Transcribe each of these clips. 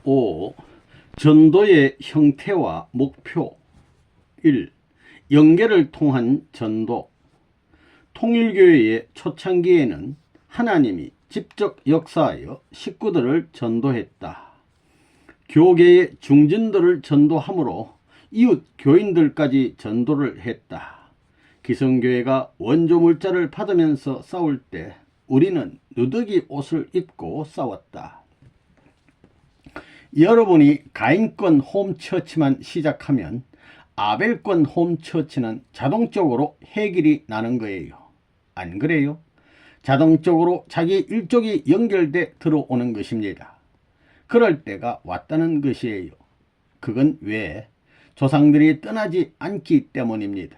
5. 전도의 형태와 목표. 1. 영계를 통한 전도. 통일교회의 초창기에는 하나님이 직접 역사하여 식구들을 전도했다. 교계의 중진들을 전도함으로 이웃 교인들까지 전도를 했다. 기성교회가 원조 물자를 받으면서 싸울 때 우리는 누더기 옷을 입고 싸웠다. 여러분이 가인권 홈처치만 시작하면 아벨권 홈처치는 자동적으로 해결이 나는 거예요. 안 그래요? 자동적으로 자기 일족이 연결돼 들어오는 것입니다. 그럴 때가 왔다는 것이에요. 그건 왜? 조상들이 떠나지 않기 때문입니다.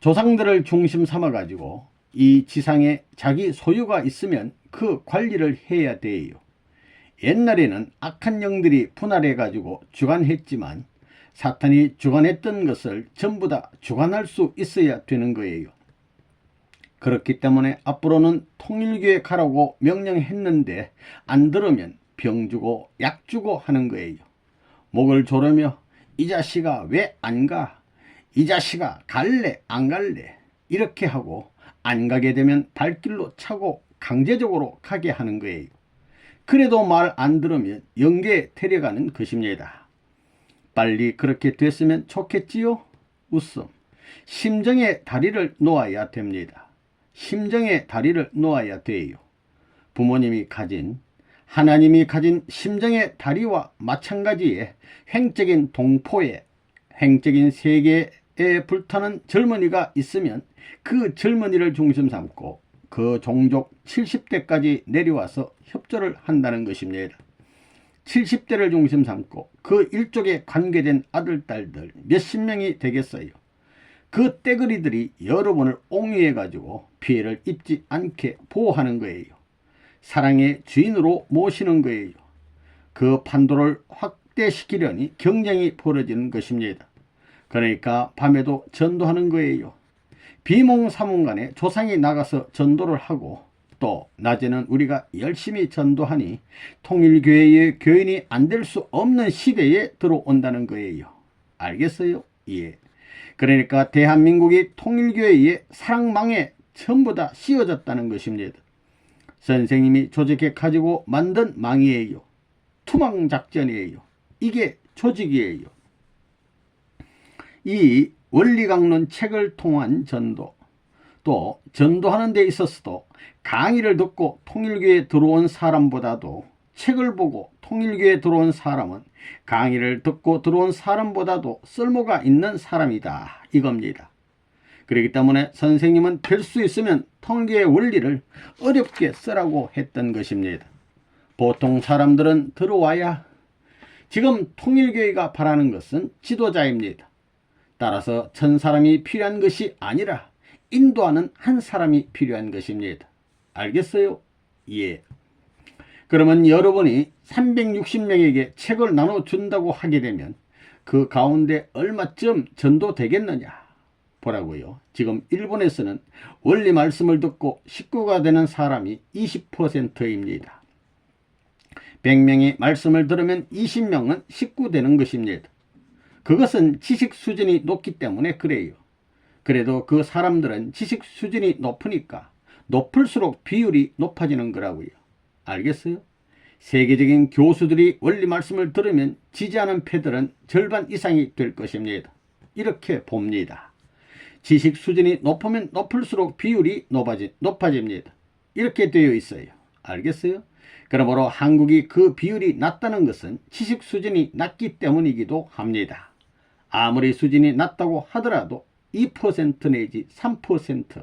조상들을 중심 삼아 가지고 이 지상에 자기 소유가 있으면 그 관리를 해야 돼요. 옛날에는 악한 영들이 분할해 가지고 주관했지만 사탄이 주관했던 것을 전부 다 주관할 수 있어야 되는 거예요. 그렇기 때문에 앞으로는 통일교에 가라고 명령했는데 안 들으면 병 주고 약 주고 하는 거예요. 목을 조르며 이 자식아 왜 안 가? 이 자식아 갈래 안 갈래? 이렇게 하고 안 가게 되면 발길로 차고 강제적으로 가게 하는 거예요. 그래도 말 안 들으면 영계에 데려가는 것입니다. 빨리 그렇게 됐으면 좋겠지요? 웃음. 심정의 다리를 놓아야 됩니다. 심정의 다리를 놓아야 돼요. 부모님이 가진, 하나님이 가진 심정의 다리와 마찬가지의 횡적인 동포에, 횡적인 세계에 불타는 젊은이가 있으면 그 젊은이를 중심 삼고 그 종족 70대까지 내려와서 협조를 한다는 것입니다. 70대를 중심 삼고 그 일족에 관계된 아들, 딸들 몇십 명이 되겠어요. 그 떼거리들이 여러분을 옹유해 가지고 피해를 입지 않게 보호하는 거예요. 사랑의 주인으로 모시는 거예요. 그 판도를 확대시키려니 경쟁이 벌어지는 것입니다. 그러니까 밤에도 전도하는 거예요. 비몽사몽간에 조상이 나가서 전도를 하고 또 낮에는 우리가 열심히 전도하니 통일교회의 교인이 안 될 수 없는 시대에 들어온다는 거예요. 알겠어요? 예. 그러니까 대한민국이 통일교회의 사랑망에 전부 다 씌워졌다는 것입니다. 선생님이 조직해 가지고 만든 망이에요. 투망작전이에요. 이게 조직이에요. 이 원리강론 책을 통한 전도, 또 전도하는 데 있어서도 강의를 듣고 통일교에 들어온 사람보다도 책을 보고 통일교에 들어온 사람은 강의를 듣고 들어온 사람보다도 쓸모가 있는 사람이다 이겁니다. 그렇기 때문에 선생님은 될 수 있으면 통일교의 원리를 어렵게 쓰라고 했던 것입니다. 보통 사람들은 들어와야. 지금 통일교회가 바라는 것은 지도자입니다. 따라서 1000사람이 필요한 것이 아니라 인도하는 한 사람이 필요한 것입니다. 알겠어요? 예. 그러면 여러분이 360명에게 책을 나눠준다고 하게 되면 그 가운데 얼마쯤 전도되겠느냐? 보라고요. 지금 일본에서는 원리 말씀을 듣고 식구가 되는 사람이 20%입니다. 100명이 말씀을 들으면 20명은 식구 되는 것입니다. 그것은 지식 수준이 높기 때문에 그래요. 그래도 그 사람들은 지식 수준이 높으니까 높을수록 비율이 높아지는 거라고요. 알겠어요? 세계적인 교수들이 원리 말씀을 들으면 지지하는 패들은 절반 이상이 될 것입니다. 이렇게 봅니다. 지식 수준이 높으면 높을수록 비율이 높아집니다. 이렇게 되어 있어요. 알겠어요? 그러므로 한국이 그 비율이 낮다는 것은 지식 수준이 낮기 때문이기도 합니다. 아무리 수준이 낮다고 하더라도 2% 내지 3%.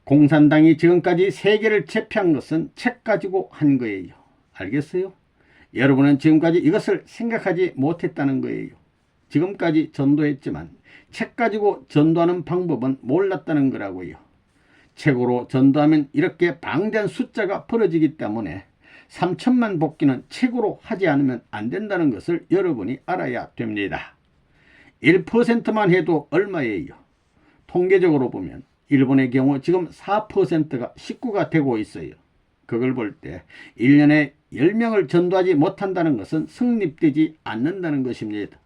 공산당이 지금까지 세계를 제패한 것은 책 가지고 한 거예요. 알겠어요? 여러분은 지금까지 이것을 생각하지 못했다는 거예요. 지금까지 전도했지만 책 가지고 전도하는 방법은 몰랐다는 거라고요. 책으로 전도하면 이렇게 방대한 숫자가 벌어지기 때문에 3천만 복귀는 책으로 하지 않으면 안 된다는 것을 여러분이 알아야 됩니다. 1%만 해도 얼마예요? 통계적으로 보면 일본의 경우 지금 4%가 식구가 되고 있어요. 그걸 볼 때 1년에 10명을 전도하지 못한다는 것은 성립되지 않는다는 것입니다.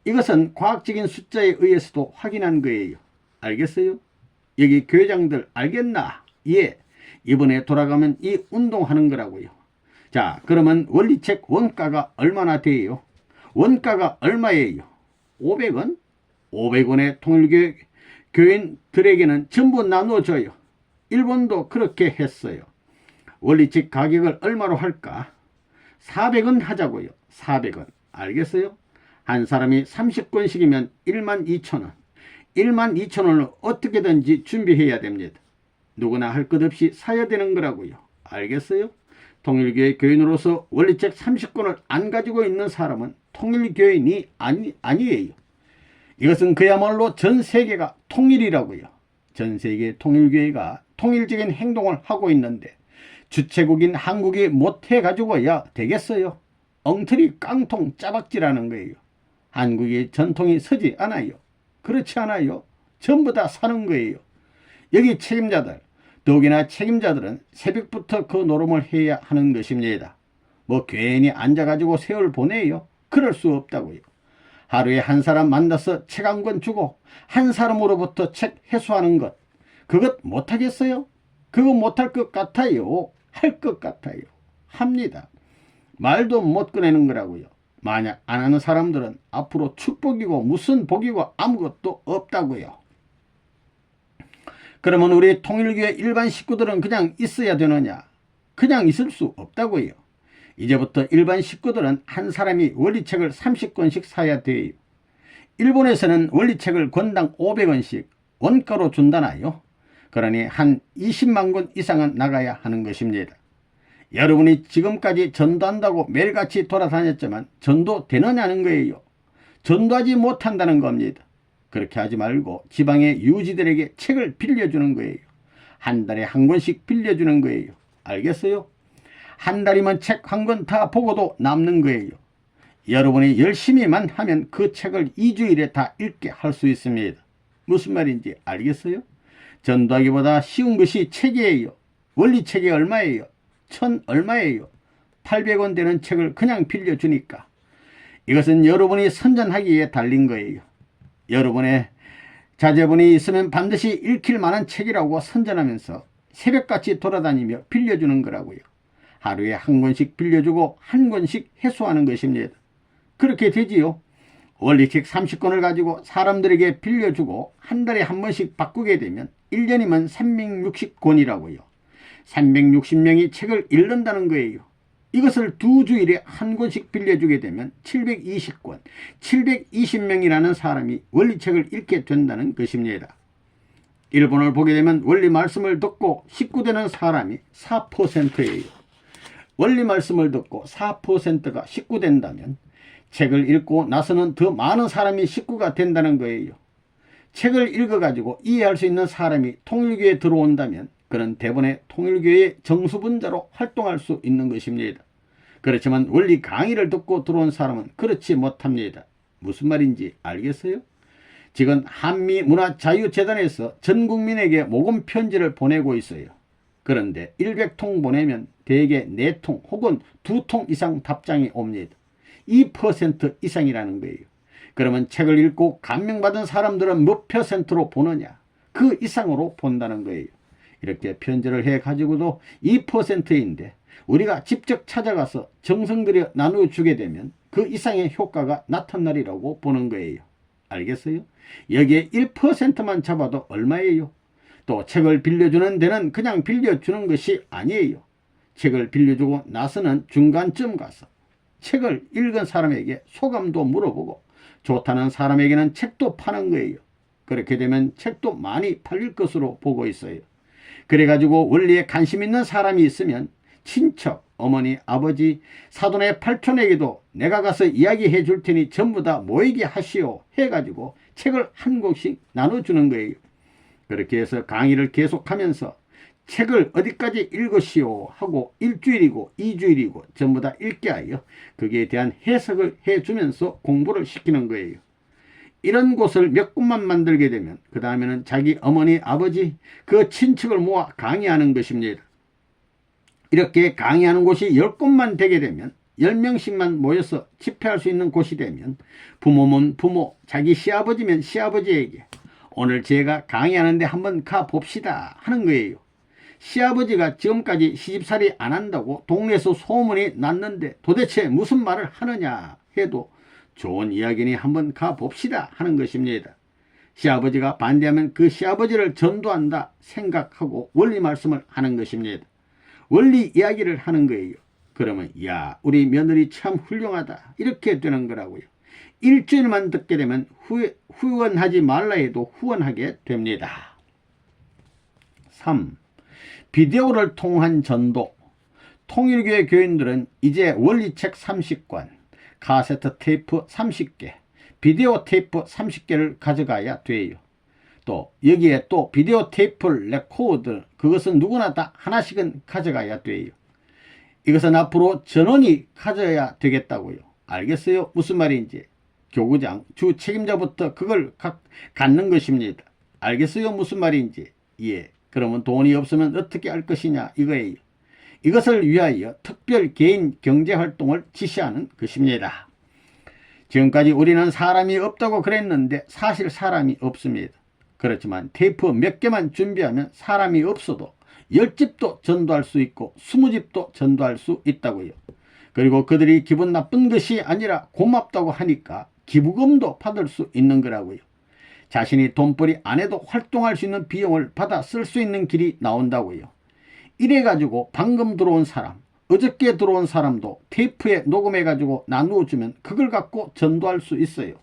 이것은 과학적인 숫자에 의해서도 확인한 거예요. 알겠어요? 여기 교회장들 알겠나? 예. 이번에 돌아가면 이 운동하는 거라고요. 자, 그러면 원리책 원가가 얼마나 돼요? 원가가 얼마예요? 500원? 500원의 통일교회 교인들에게는 전부 나눠줘요. 일본도 그렇게 했어요. 원리책 가격을 얼마로 할까? 400원 하자고요. 400원. 알겠어요? 한 사람이 30권씩이면 12,000원. 12,000원을 어떻게든지 준비해야 됩니다. 누구나 할 것 없이 사야 되는 거라고요. 알겠어요? 통일교회 교인으로서 원리책 30권을 안 가지고 있는 사람은 통일교인이 아니에요. 이것은 그야말로 전 세계가 통일이라고요. 전 세계 통일교회가 통일적인 행동을 하고 있는데 주체국인 한국이 못해가지고야 되겠어요? 엉터리 깡통 짜박질하는 거예요. 한국의 전통이 서지 않아요. 그렇지 않아요. 전부 다 사는 거예요. 여기 책임자들, 더욱이나 책임자들은 새벽부터 그 노름을 해야 하는 것입니다. 뭐 괜히 앉아가지고 세월 보내요? 그럴 수 없다고요. 하루에 한 사람 만나서 책 한 권 주고 한 사람으로부터 책 회수하는 것, 그것 못하겠어요? 그거 못할 것 같아요. 할 것 같아요. 합니다. 말도 못 꺼내는 거라고요. 만약 안 하는 사람들은 앞으로 축복이고 무슨 복이고 아무것도 없다고요. 그러면 우리 통일교회 일반 식구들은 그냥 있어야 되느냐? 그냥 있을 수 없다고요. 이제부터 일반 식구들은 한 사람이 원리책을 30권씩 사야 돼요. 일본에서는 원리책을 권당 500원씩 원가로 준다나요? 그러니 한 20만 권 이상은 나가야 하는 것입니다. 여러분이 지금까지 전도한다고 매일같이 돌아다녔지만 전도 되느냐는 거예요. 전도하지 못한다는 겁니다. 그렇게 하지 말고 지방의 유지들에게 책을 빌려주는 거예요. 한 달에 한 권씩 빌려주는 거예요. 알겠어요? 한 달이면 책 한 권 다 보고도 남는 거예요. 여러분이 열심히만 하면 그 책을 2주일에 다 읽게 할 수 있습니다. 무슨 말인지 알겠어요? 전도하기보다 쉬운 것이 책이에요. 원리책이 얼마예요? 1,000 얼마예요? 800원 되는 책을 그냥 빌려주니까. 이것은 여러분이 선전하기에 달린 거예요. 여러분의 자제분이 있으면 반드시 읽힐 만한 책이라고 선전하면서 새벽같이 돌아다니며 빌려주는 거라고요. 하루에 한 권씩 빌려주고 한 권씩 회수하는 것입니다. 그렇게 되지요. 원리책 30권을 가지고 사람들에게 빌려주고 한 달에 한 번씩 바꾸게 되면 1년이면 360권이라고요. 360명이 책을 읽는다는 거예요. 이것을 2주일에 한 권씩 빌려주게 되면 720권, 720명이라는 사람이 원리책을 읽게 된다는 것입니다. 일본을 보게 되면 원리 말씀을 듣고 식구되는 사람이 4%예요. 원리 말씀을 듣고 4%가 식구된다면 책을 읽고 나서는 더 많은 사람이 식구가 된다는 거예요. 책을 읽어가지고 이해할 수 있는 사람이 통일교회에 들어온다면 그는 대번에 통일교회의 정수분자로 활동할 수 있는 것입니다. 그렇지만 원리 강의를 듣고 들어온 사람은 그렇지 못합니다. 무슨 말인지 알겠어요? 지금 한미문화자유재단에서 전 국민에게 모금 편지를 보내고 있어요. 그런데 100통 보내면 대개 4통 혹은 2통 이상 답장이 옵니다. 2% 이상이라는 거예요. 그러면 책을 읽고 감명받은 사람들은 몇 %로 보느냐? 그 이상으로 본다는 거예요. 이렇게 편지를 해가지고도 2%인데 우리가 직접 찾아가서 정성 들여 나누어주게 되면 그 이상의 효과가 나타나리라고 보는 거예요. 알겠어요? 여기에 1%만 잡아도 얼마예요? 또 책을 빌려주는 데는 그냥 빌려주는 것이 아니에요. 책을 빌려주고 나서는 중간쯤 가서 책을 읽은 사람에게 소감도 물어보고 좋다는 사람에게는 책도 파는 거예요. 그렇게 되면 책도 많이 팔릴 것으로 보고 있어요. 그래가지고 원리에 관심 있는 사람이 있으면 친척, 어머니, 아버지, 사돈의 팔촌에게도 내가 가서 이야기해 줄 테니 전부 다 모이게 하시오 해가지고 책을 한 권씩 나눠주는 거예요. 그렇게 해서 강의를 계속하면서 책을 어디까지 읽으시오 하고 1주일이고 2주일이고 전부 다 읽게 하여 거기에 대한 해석을 해주면서 공부를 시키는 거예요. 이런 곳을 몇 군만 만들게 되면 그 다음에는 자기 어머니, 아버지, 그 친척을 모아 강의하는 것입니다. 이렇게 강의하는 곳이 10곳만 되게 되면 10명씩만 모여서 집회할 수 있는 곳이 되면 부모면 부모, 자기 시아버지면 시아버지에게 오늘 제가 강의하는데 한번 가봅시다 하는 거예요. 시아버지가 지금까지 시집살이 안 한다고 동네에서 소문이 났는데 도대체 무슨 말을 하느냐 해도 좋은 이야기니 한번 가봅시다 하는 것입니다. 시아버지가 반대하면 그 시아버지를 전도한다 생각하고 원리 말씀을 하는 것입니다. 원리 이야기를 하는 거예요. 그러면 야, 우리 며느리 참 훌륭하다 이렇게 되는 거라고요. 일주일만 듣게 되면 후원하지 말라 해도 후원하게 됩니다. 3. 비디오를 통한 전도. 통일교회 교인들은 이제 원리책 30권, 카세트 테이프 30개, 비디오 테이프 30개를 가져가야 돼요. 또 여기에 또 비디오 테이프 레코드, 그것은 누구나 다 하나씩은 가져가야 돼요. 이것은 앞으로 전원이 가져야 되겠다고요. 알겠어요? 무슨 말인지. 교구장, 주 책임자부터 그걸 갖는 것입니다. 알겠어요? 무슨 말인지. 예. 그러면 돈이 없으면 어떻게 할 것이냐 이거예요. 이것을 위하여 특별 개인 경제활동을 지시하는 것입니다. 지금까지 우리는 사람이 없다고 그랬는데 사실 사람이 없습니다. 그렇지만 테이프 몇 개만 준비하면 사람이 없어도 10집도 전도할 수 있고 20집도 전도할 수 있다고요. 그리고 그들이 기분 나쁜 것이 아니라 고맙다고 하니까 기부금도 받을 수 있는 거라고요. 자신이 돈벌이 안 해도 활동할 수 있는 비용을 받아 쓸 수 있는 길이 나온다고요. 이래가지고 방금 들어온 사람, 어저께 들어온 사람도 테이프에 녹음해가지고 나누어주면 그걸 갖고 전도할 수 있어요.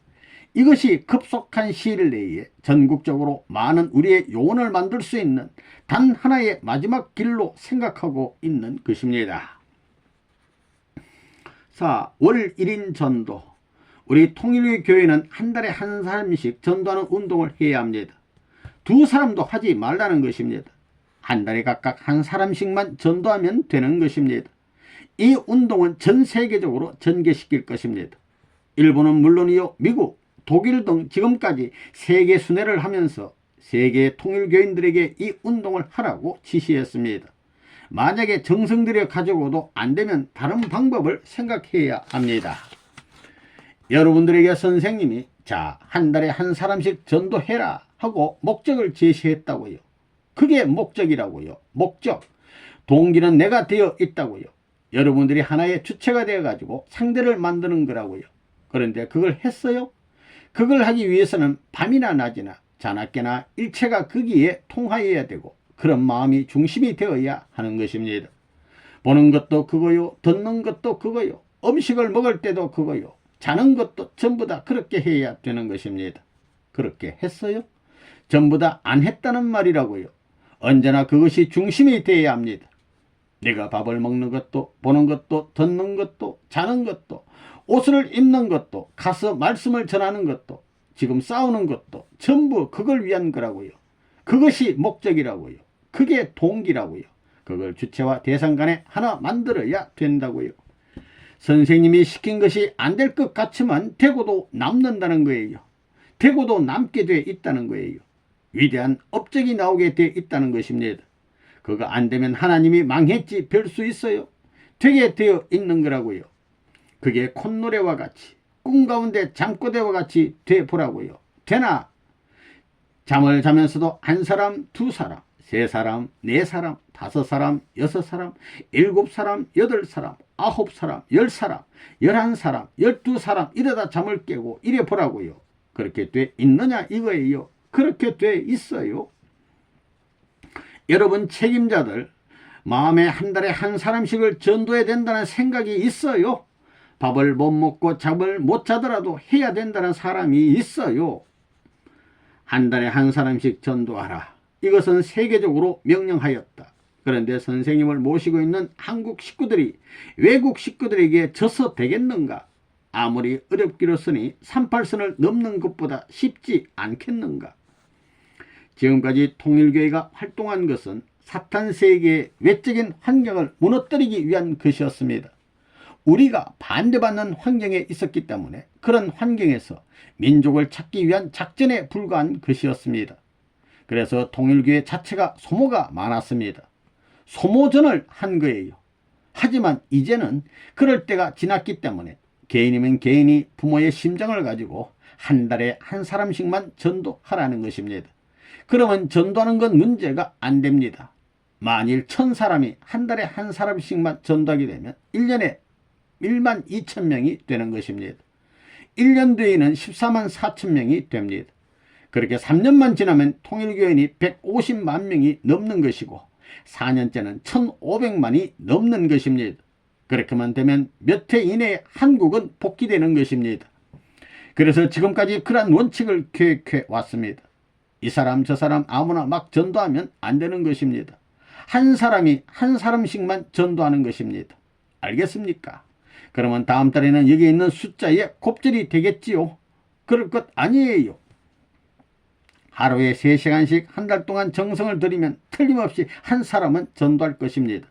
이것이 급속한 시일 내에 전국적으로 많은 우리의 요원을 만들 수 있는 단 하나의 마지막 길로 생각하고 있는 것입니다. 자, 월 1인 전도. 우리 통일교 교회는 한 달에 한 사람씩 전도하는 운동을 해야 합니다. 두 사람도 하지 말라는 것입니다. 한 달에 각각 한 사람씩만 전도하면 되는 것입니다. 이 운동은 전 세계적으로 전개시킬 것입니다. 일본은 물론이요, 미국, 독일 등 지금까지 세계 순회를 하면서 세계 통일교인들에게 이 운동을 하라고 지시했습니다. 만약에 정성 들여 가지고도 안 되면 다른 방법을 생각해야 합니다. 여러분들에게 선생님이 자, 한 달에 한 사람씩 전도해라 하고 목적을 제시했다고요. 그게 목적이라고요. 목적. 동기는 내가 되어 있다고요. 여러분들이 하나의 주체가 되어가지고 상대를 만드는 거라고요. 그런데 그걸 했어요? 그걸 하기 위해서는 밤이나 낮이나 자나깨나 일체가 거기에 통하여야 되고 그런 마음이 중심이 되어야 하는 것입니다. 보는 것도 그거요. 듣는 것도 그거요. 음식을 먹을 때도 그거요. 자는 것도 전부 다 그렇게 해야 되는 것입니다. 그렇게 했어요? 전부 다 안 했다는 말이라고요. 언제나 그것이 중심이 되어야 합니다. 내가 밥을 먹는 것도, 보는 것도, 듣는 것도, 자는 것도, 옷을 입는 것도, 가서 말씀을 전하는 것도, 지금 싸우는 것도 전부 그걸 위한 거라고요. 그것이 목적이라고요. 그게 동기라고요. 그걸 주체와 대상 간에 하나 만들어야 된다고요. 선생님이 시킨 것이 안 될 것 같지만 되고도 남는다는 거예요. 되고도 남게 돼 있다는 거예요. 위대한 업적이 나오게 돼 있다는 것입니다. 그거 안 되면 하나님이 망했지 별 수 있어요? 되게 되어 있는 거라고요. 그게 콧노래와 같이 꿈 가운데 잠꼬대와 같이 돼 보라고요. 되나? 잠을 자면서도 한 사람, 두 사람, 세 사람, 네 사람, 다섯 사람, 여섯 사람, 일곱 사람, 여덟 사람, 아홉 사람, 열 사람, 11사람, 12사람 이러다 잠을 깨고 이래 보라고요. 그렇게 돼 있느냐 이거예요. 그렇게 돼 있어요. 여러분 책임자들 마음에 한 달에 한 사람씩을 전도해야 된다는 생각이 있어요. 밥을 못 먹고 잠을 못 자더라도 해야 된다는 사람이 있어요. 한 달에 한 사람씩 전도하라. 이것은 세계적으로 명령하였다. 그런데 선생님을 모시고 있는 한국 식구들이 외국 식구들에게 져서 되겠는가? 아무리 어렵기로 쓰니 38선을 넘는 것보다 쉽지 않겠는가? 지금까지 통일교회가 활동한 것은 사탄 세계의 외적인 환경을 무너뜨리기 위한 것이었습니다. 우리가 반대받는 환경에 있었기 때문에 그런 환경에서 민족을 찾기 위한 작전에 불과한 것이었습니다. 그래서 통일교회 자체가 소모가 많았습니다. 소모전을 한 거예요. 하지만 이제는 그럴 때가 지났기 때문에 개인이면 개인이 부모의 심정을 가지고 한 달에 한 사람씩만 전도하라는 것입니다. 그러면 전도하는 건 문제가 안 됩니다. 만일 1000사람이 한 달에 한 사람씩만 전도하게 되면 1년에 1만 2천 명이 되는 것입니다. 1년 뒤에는 14만 4천 명이 됩니다. 그렇게 3년만 지나면 통일교인이 150만 명이 넘는 것이고 4년째는 1500만이 넘는 것입니다. 그렇게만 되면 몇 해 이내에 한국은 복귀되는 것입니다. 그래서 지금까지 그러한 원칙을 계획해 왔습니다. 이 사람 저 사람 아무나 막 전도하면 안 되는 것입니다. 한 사람이 한 사람씩만 전도하는 것입니다. 알겠습니까? 그러면 다음 달에는 여기 있는 숫자에 곱절이 되겠지요? 그럴 것 아니에요. 하루에 3시간씩 한 달 동안 정성을 들이면 틀림없이 한 사람은 전도할 것입니다.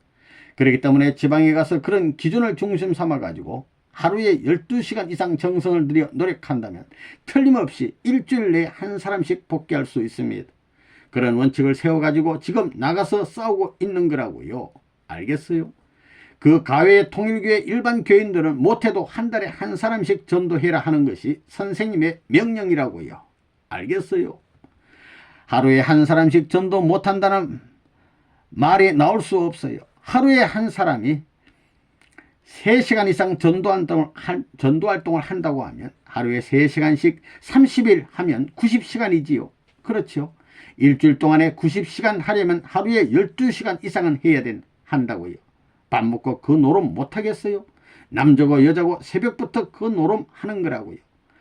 그렇기 때문에 지방에 가서 그런 기준을 중심 삼아 가지고 하루에 12시간 이상 정성을 들여 노력한다면 틀림없이 일주일 내에 한 사람씩 복귀할 수 있습니다. 그런 원칙을 세워가지고 지금 나가서 싸우고 있는 거라고요. 알겠어요? 그 가외의 통일교회 일반 교인들은 못해도 한 달에 한 사람씩 전도해라 하는 것이 선생님의 명령이라고요. 알겠어요? 하루에 한 사람씩 전도 못한다는 말이 나올 수 없어요. 하루에 한 사람이 3시간 이상 전도 활동을 한다고 하면 하루에 3시간씩 30일 하면 90시간이지요. 그렇죠. 일주일 동안에 90시간 하려면 하루에 12시간 이상은 해야 한다고요. 밥 먹고 그 노름 못하겠어요? 남자고 여자고 새벽부터 그 노름 하는 거라고요.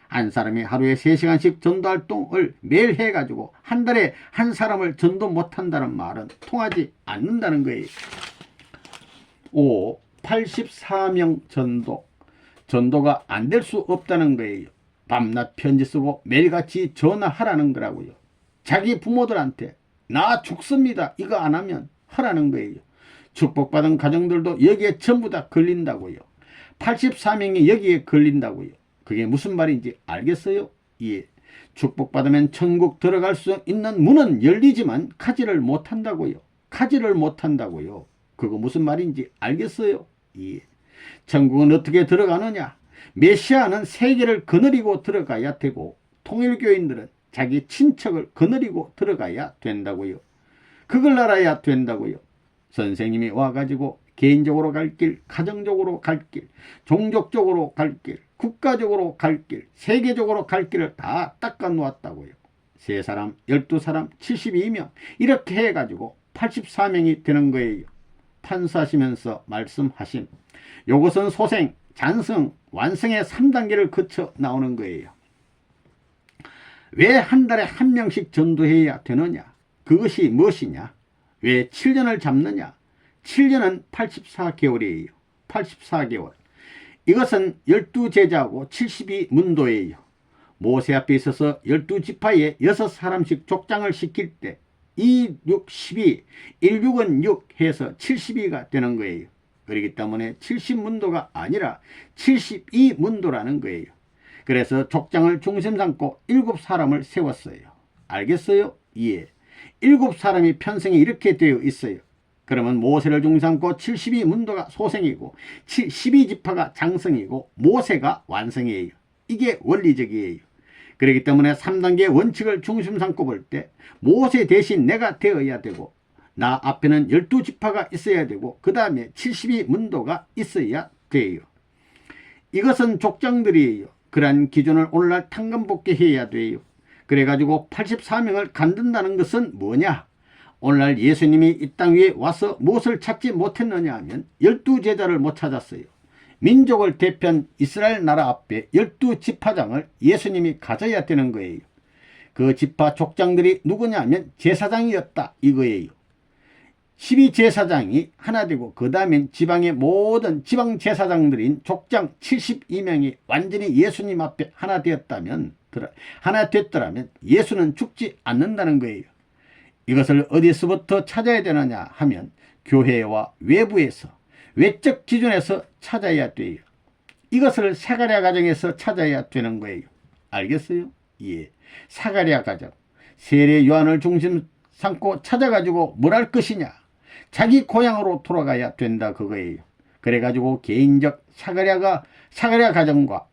한 사람이 하루에 3시간씩 전도활동을 매일 해가지고 한 달에 한 사람을 전도 못한다는 말은 통하지 않는다는 거예요. 5. 84명 전도가 안 될 수 없다는 거예요. 밤낮 편지 쓰고 매일같이 전화하라는 거라고요. 자기 부모들한테 나 죽습니다 이거 안 하면 하라는 거예요. 축복받은 가정들도 여기에 전부 다 걸린다고요. 84명이 여기에 걸린다고요. 그게 무슨 말인지 알겠어요? 예. 축복받으면 천국 들어갈 수 있는 문은 열리지만 가지를 못한다고요. 가지를 못한다고요. 그거 무슨 말인지 알겠어요? 예. 천국은 어떻게 들어가느냐? 메시아는 세계를 거느리고 들어가야 되고 통일교인들은 자기 친척을 거느리고 들어가야 된다고요. 그걸 알아야 된다고요. 선생님이 와가지고 개인적으로 갈 길, 가정적으로 갈 길, 종족적으로 갈 길, 국가적으로 갈 길, 세계적으로 갈 길을 다 닦아 놓았다고요. 3사람, 12사람, 72명 이렇게 해가지고 84명이 되는 거예요. 판사하시면서 말씀하신 요것은 소생, 잔성, 완성의 3단계를 거쳐 나오는 거예요. 왜 한 달에 한 명씩 전도해야 되느냐? 그것이 무엇이냐? 왜 7년을 잡느냐? 7년은 84개월이에요. 84개월. 이것은 12제자하고 72문도예요. 모세 앞에 있어서 12지파에 6사람씩 족장을 시킬 때 2, 6, 12, 1, 6은 6 해서 72가 되는 거예요. 그렇기 때문에 70문도가 아니라 72문도라는 거예요. 그래서 족장을 중심 삼고 7사람을 세웠어요. 알겠어요? 예. 7사람이 편성이 이렇게 되어 있어요. 그러면 모세를 중심 삼고 72문도가 소생이고 12지파가 장성이고 모세가 완성이에요. 이게 원리적이에요. 그렇기 때문에 3단계 원칙을 중심 삼고 볼 때 모세 대신 내가 되어야 되고 나 앞에는 12지파가 있어야 되고 그 다음에 72문도가 있어야 돼요. 이것은 족장들이에요. 그러한 기준을 오늘날 탕감복귀해야 돼요. 그래가지고 84명을 간든다는 것은 뭐냐? 오늘날 예수님이 이 땅 위에 와서 무엇을 찾지 못했느냐 하면 12제자를 못 찾았어요. 민족을 대표한 이스라엘 나라 앞에 12지파장을 예수님이 가져야 되는 거예요. 그 지파 족장들이 누구냐 하면 제사장이었다 이거예요. 12제사장이 하나 되고 그 다음엔 지방의 모든 지방 제사장들인 족장 72명이 완전히 예수님 앞에 하나 되었다면 하나 됐더라면 예수는 죽지 않는다는 거예요. 이것을 어디서부터 찾아야 되느냐 하면 교회와 외부에서 외적 기준에서 찾아야 돼요. 이것을 사가랴 가정에서 찾아야 되는 거예요. 알겠어요? 예. 사가랴 가정 세례 요한을 중심 삼고 찾아가지고 뭘 할 것이냐? 자기 고향으로 돌아가야 된다 그거예요. 그래가지고 개인적 사가랴 가정과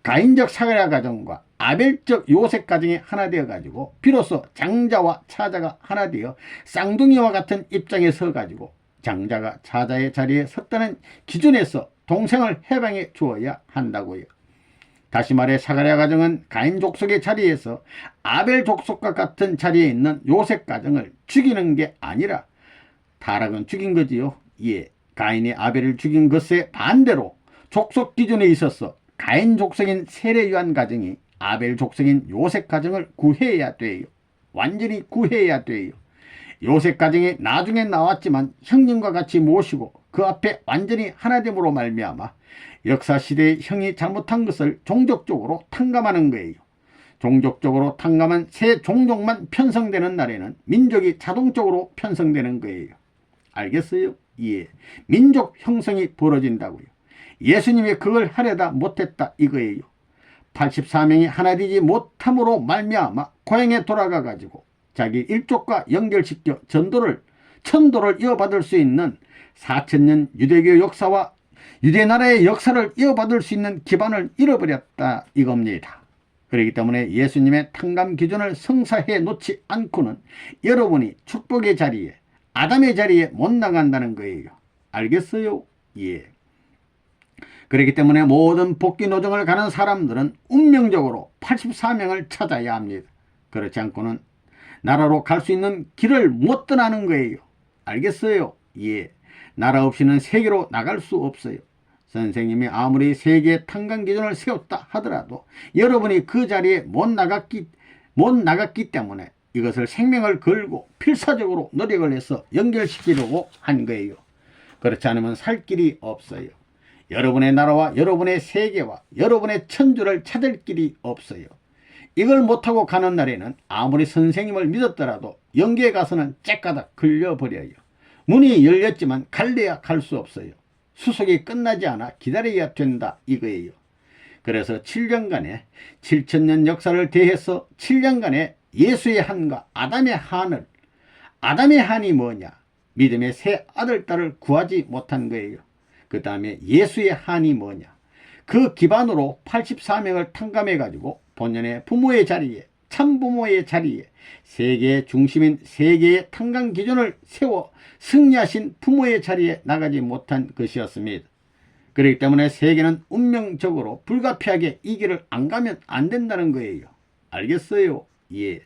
가인적 사가랴 가정과 아벨적 요셉 가정이 하나 되어가지고 비로소 장자와 차자가 하나 되어 쌍둥이와 같은 입장에 서가지고 장자가 차자의 자리에 섰다는 기준에서 동생을 해방해 주어야 한다고요. 다시 말해 사가랴 가정은 가인 족속의 자리에서 아벨 족속과 같은 자리에 있는 요셉 가정을 죽이는 게 아니라 타락은 죽인 거지요. 예, 가인이 아벨을 죽인 것에 반대로 족속 기준에 있어서 가인 족속인 세례요한 가정이 아벨 족속인 요셉 가정을 구해야 돼요. 완전히 구해야 돼요. 요셉 가정이 나중에 나왔지만 형님과 같이 모시고 그 앞에 완전히 하나됨으로 말미암아 역사시대의 형이 잘못한 것을 종족적으로 탕감하는 거예요. 종족적으로 탕감한 새 종족만 편성되는 날에는 민족이 자동적으로 편성되는 거예요. 알겠어요? 예. 민족 형성이 벌어진다고요. 예수님이 그걸 하려다 못했다 이거예요. 84명이 하나 되지 못함으로 말미암아 고향에 돌아가 가지고 자기 일족과 연결시켜 천도를 이어받을 수 있는 4000년 유대교 역사와 유대나라의 역사를 이어받을 수 있는 기반을 잃어버렸다 이겁니다. 그렇기 때문에 예수님의 탕감 기준을 성사해 놓지 않고는 여러분이 축복의 자리에 아담의 자리에 못 나간다는 거예요. 알겠어요? 예. 그렇기 때문에 모든 복귀 노정을 가는 사람들은 운명적으로 84명을 찾아야 합니다. 그렇지 않고는 나라로 갈 수 있는 길을 못 떠나는 거예요. 알겠어요? 예. 나라 없이는 세계로 나갈 수 없어요. 선생님이 아무리 세계의 탕감 기준을 세웠다 하더라도 여러분이 그 자리에 못 나갔기 때문에 이것을 생명을 걸고 필사적으로 노력을 해서 연결시키려고 한 거예요. 그렇지 않으면 살 길이 없어요. 여러분의 나라와 여러분의 세계와 여러분의 천주를 찾을 길이 없어요. 이걸 못하고 가는 날에는 아무리 선생님을 믿었더라도 영계에 가서는 째까닥 걸려버려요. 문이 열렸지만 갈래야 갈 수 없어요. 수속이 끝나지 않아 기다려야 된다 이거예요. 그래서 7년간의 7000년 역사를 대해서 7년간의 예수의 한과 아담의 한이 뭐냐? 믿음의 새 아들 딸을 구하지 못한 거예요. 그 다음에 예수의 한이 뭐냐? 그 기반으로 84명을 탕감해 가지고 본연의 부모의 자리에 참부모의 자리에 세계의 중심인 세계의 탕감 기준을 세워 승리하신 부모의 자리에 나가지 못한 것이었습니다. 그렇기 때문에 세계는 운명적으로 불가피하게 이 길을 안 가면 안 된다는 거예요. 알겠어요? 예.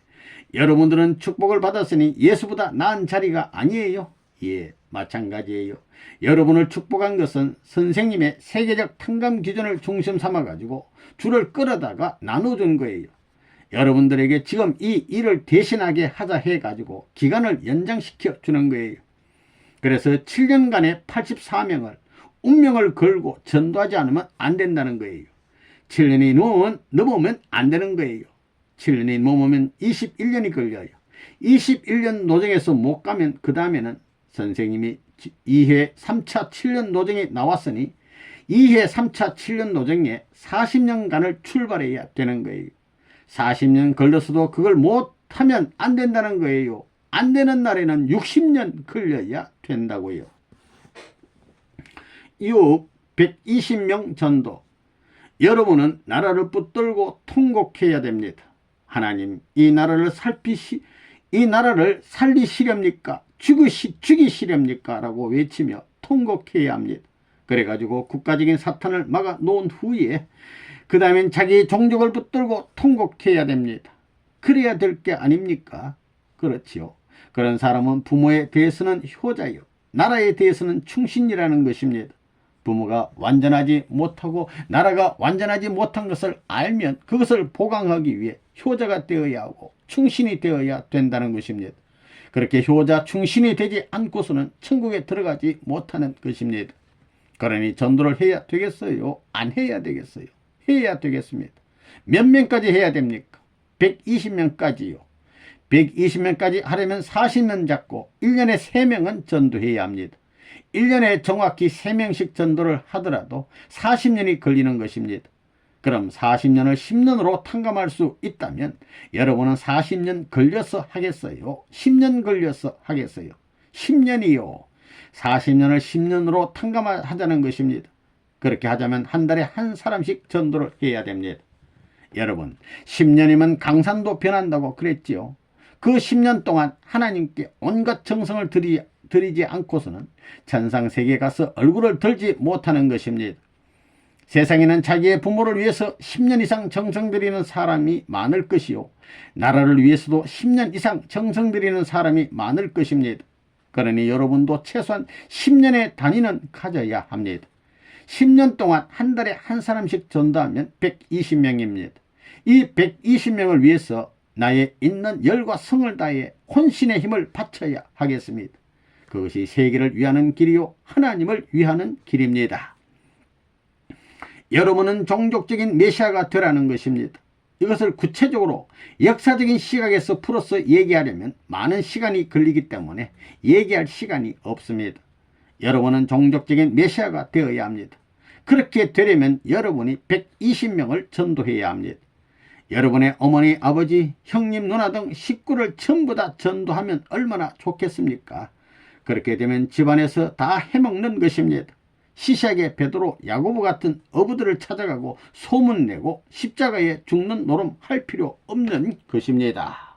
여러분들은 축복을 받았으니 예수보다 나은 자리가 아니에요. 예, 마찬가지예요. 여러분을 축복한 것은 선생님의 세계적 탕감 기준을 중심 삼아 가지고 줄을 끌어다가 나눠준 거예요. 여러분들에게 지금 이 일을 대신하게 하자 해 가지고 기간을 연장시켜 주는 거예요. 그래서 7년간의 84명을 운명을 걸고 전도하지 않으면 안 된다는 거예요. 7년이 넘으면 안 되는 거예요. 7년이 넘으면 21년이 걸려요. 21년 노정에서 못 가면 그 다음에는 선생님이 2회 3차 7년 노정이 나왔으니 2회 3차 7년 노정에 40년간을 출발해야 되는 거예요. 40년 걸렸어도 그걸 못하면 안 된다는 거예요. 안 되는 날에는 60년 걸려야 된다고요. 이후 120명 전도. 여러분은 나라를 붙들고 통곡해야 됩니다. 하나님, 이 나라를 살리시렵니까? 죽이시렵니까? 라고 외치며 통곡해야 합니다. 그래가지고 국가적인 사탄을 막아 놓은 후에 그 다음엔 자기 종족을 붙들고 통곡해야 됩니다. 그래야 될 게 아닙니까? 그렇지요. 그런 사람은 부모에 대해서는 효자요, 나라에 대해서는 충신이라는 것입니다. 부모가 완전하지 못하고 나라가 완전하지 못한 것을 알면 그것을 보강하기 위해 효자가 되어야 하고 충신이 되어야 된다는 것입니다. 그렇게 효자 충신이 되지 않고서는 천국에 들어가지 못하는 것입니다. 그러니 전도를 해야 되겠어요? 안 해야 되겠어요? 해야 되겠습니다. 몇 명까지 해야 됩니까? 120명까지요. 120명까지 하려면 40년 잡고 1년에 3명은 전도해야 합니다. 1년에 정확히 3명씩 전도를 하더라도 40년이 걸리는 것입니다. 그럼 40년을 10년으로 탕감할 수 있다면 여러분은 40년 걸려서 하겠어요? 10년 걸려서 하겠어요? 10년이요. 40년을 10년으로 탕감하자는 것입니다. 그렇게 하자면 한 달에 한 사람씩 전도를 해야 됩니다. 여러분, 10년이면 강산도 변한다고 그랬지요. 그 10년 동안 하나님께 온갖 정성을 들이지 않고서는 천상세계에 가서 얼굴을 들지 못하는 것입니다. 세상에는 자기의 부모를 위해서 10년 이상 정성 들이는 사람이 많을 것이요, 나라를 위해서도 10년 이상 정성 들이는 사람이 많을 것입니다. 그러니 여러분도 최소한 10년의 단위는 가져야 합니다. 10년 동안 한 달에 한 사람씩 전도하면 120명입니다. 이 120명을 위해서 나의 있는 열과 성을 다해 혼신의 힘을 바쳐야 하겠습니다. 그것이 세계를 위하는 길이요, 하나님을 위하는 길입니다. 여러분은 종족적인 메시아가 되라는 것입니다. 이것을 구체적으로 역사적인 시각에서 풀어서 얘기하려면 많은 시간이 걸리기 때문에 얘기할 시간이 없습니다. 여러분은 종족적인 메시아가 되어야 합니다. 그렇게 되려면 여러분이 120명을 전도해야 합니다. 여러분의 어머니, 아버지, 형님, 누나 등 식구를 전부 다 전도하면 얼마나 좋겠습니까? 그렇게 되면 집안에서 다 해먹는 것입니다. 시시하게 베드로, 야고보 같은 어부들을 찾아가고 소문내고 십자가에 죽는 노름 할 필요 없는 것입니다.